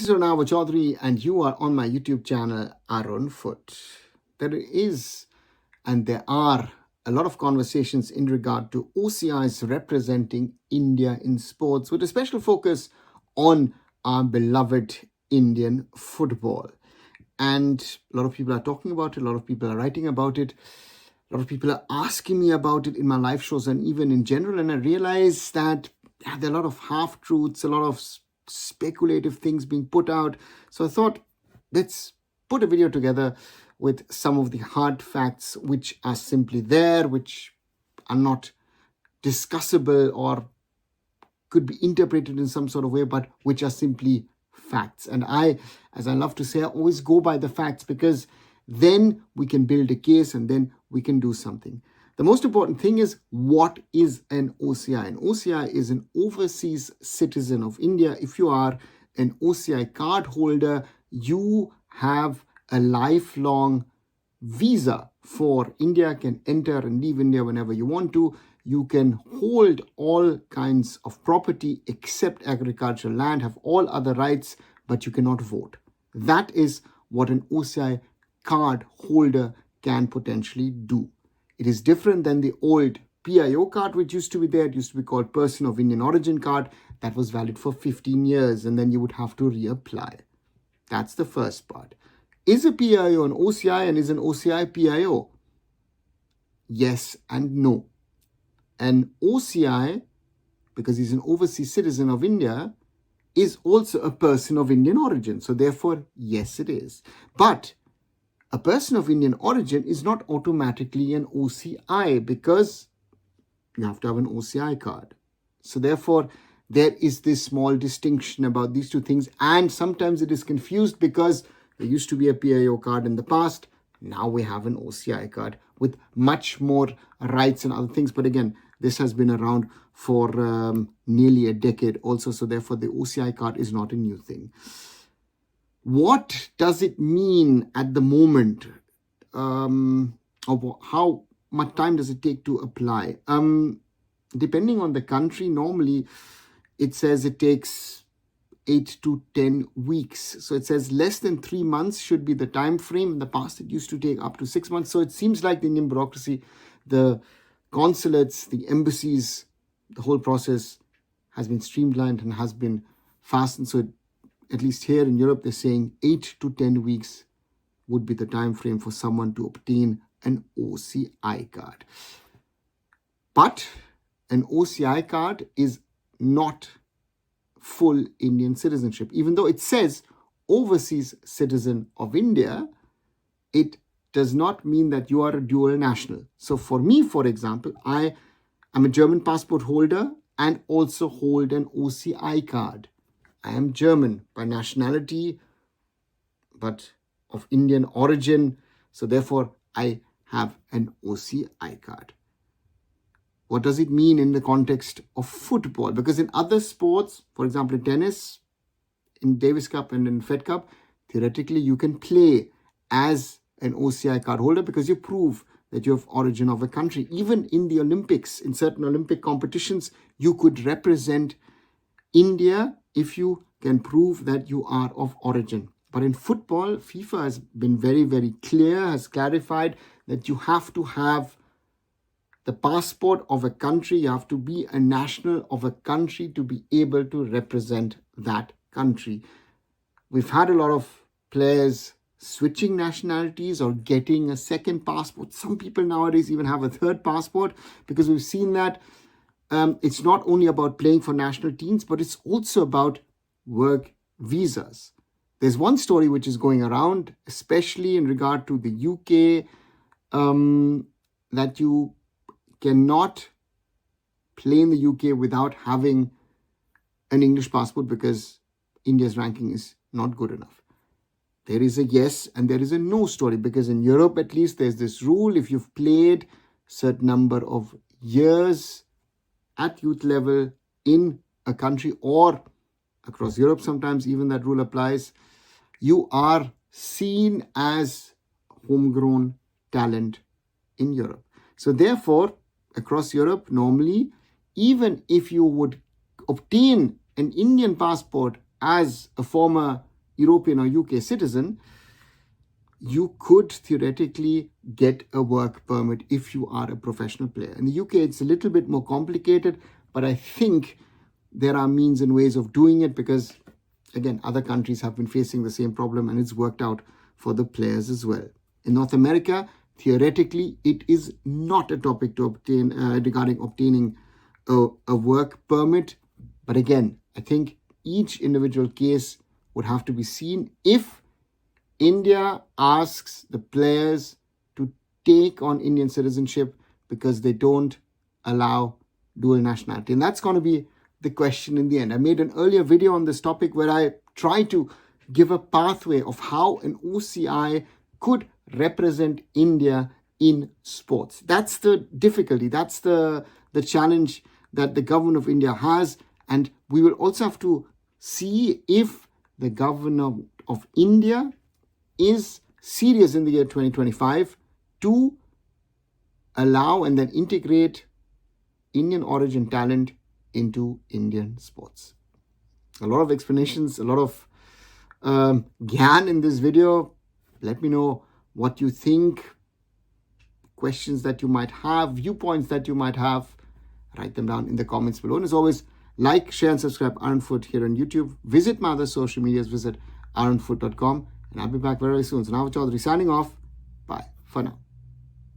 is Arunava Chaudhuri, and you are on my YouTube channel, Arunfoot. There are a lot of conversations in regard to OCIs representing India in sports, with a special focus on our beloved Indian football. And a lot of people are talking about it, a lot of people are writing about it, a lot of people are asking me about it in my live shows and even in general. And I realize that there are a lot of half-truths, a lot of speculative things being put out. So I thought, let's put a video together with some of the hard facts which are simply there, which are not discussable or could be interpreted in some sort of way, but which are simply facts. And I, as I love to say, I always go by the facts, because then we can build a case and then we can do something. The most important thing is, what is an OCI? An OCI is an overseas citizen of India. If you are an OCI card holder, you have a lifelong visa for India, can enter and leave India whenever you want to. You can hold all kinds of property except agricultural land, have all other rights, but you cannot vote. That is what an OCI card holder can potentially do. It is different than the old PIO card, which used to be there. It used to be called Person of Indian Origin card. That was valid for 15 years, and then you would have to reapply. That's the first part. Is a PIO an OCI, and is an OCI PIO? Yes and no. An OCI, because he's an overseas citizen of India, is also a person of Indian origin. So therefore, yes, it is. But a person of Indian origin is not automatically an OCI, because you have to have an OCI card. So therefore, there is this small distinction about these two things. And sometimes it is confused, because there used to be a PIO card in the past. Now we have an OCI card with much more rights and other things. But again, this has been around for nearly a decade also. So therefore, the OCI card is not a new thing. What does it mean at the moment? Or how much time does it take to apply? Depending on the country, normally it says it takes 8 to 10 weeks. So it says less than 3 months should be the time frame. In the past, it used to take up to 6 months. So it seems like the Indian bureaucracy, the consulates, the embassies, the whole process has been streamlined and has been fastened. So at least here in Europe, they're saying 8 to 10 weeks would be the time frame for someone to obtain an OCI card. But an OCI card is not full Indian citizenship. Even though it says overseas citizen of India, it does not mean that you are a dual national. So for me, for example, I am a German passport holder and also hold an OCI card. I am German by nationality, but of Indian origin. So therefore, I have an OCI card. What does it mean in the context of football? Because in other sports, for example, in tennis, in Davis Cup and in Fed Cup, theoretically, you can play as an OCI card holder because you prove that you have origin of a country. Even in the Olympics, in certain Olympic competitions, you could represent India if you can prove that you are of origin. But in football, FIFA has been very, very clear, has clarified that you have to have the passport of a country. You have to be a national of a country to be able to represent that country. We've had a lot of players switching nationalities or getting a second passport. Some people nowadays even have a third passport, because we've seen that it's not only about playing for national teams, but it's also about work visas. There's one story which is going around, especially in regard to the UK, that you cannot play in the UK without having an English passport because India's ranking is not good enough. There is a yes and there is a no story, because in Europe, at least, there's this rule. If you've played a certain number of years at youth level in a country, or across Europe, sometimes even that rule applies, you are seen as homegrown talent in Europe. So therefore, across Europe, normally, even if you would obtain an Indian passport as a former European or UK citizen, you could theoretically get a work permit if you are a professional player. In the UK, it's a little bit more complicated, but I think there are means and ways of doing it because, again, other countries have been facing the same problem and it's worked out for the players as well. In North America, theoretically, it is not a topic to obtain regarding obtaining a work permit. But again, I think each individual case would have to be seen. If India asks the players to take on Indian citizenship because they don't allow dual nationality. And that's going to be the question in the end. I made an earlier video on this topic where I tried to give a pathway of how an OCI could represent India in sports. That's the difficulty. That's the challenge that the government of India has. And we will also have to see if the government of India is serious in the year 2025 to allow and then integrate Indian origin talent into Indian sports. A lot of explanations, a lot of gyan in this video. Let me know what you think, questions that you might have, viewpoints that you might have. Write them down in the comments below. And as always, like, share and subscribe Arunfoot here on YouTube. Visit my other social medias. Visit arunfoot.com. And I'll be back very soon. So Arunava Chaudhuri signing off. Bye for now.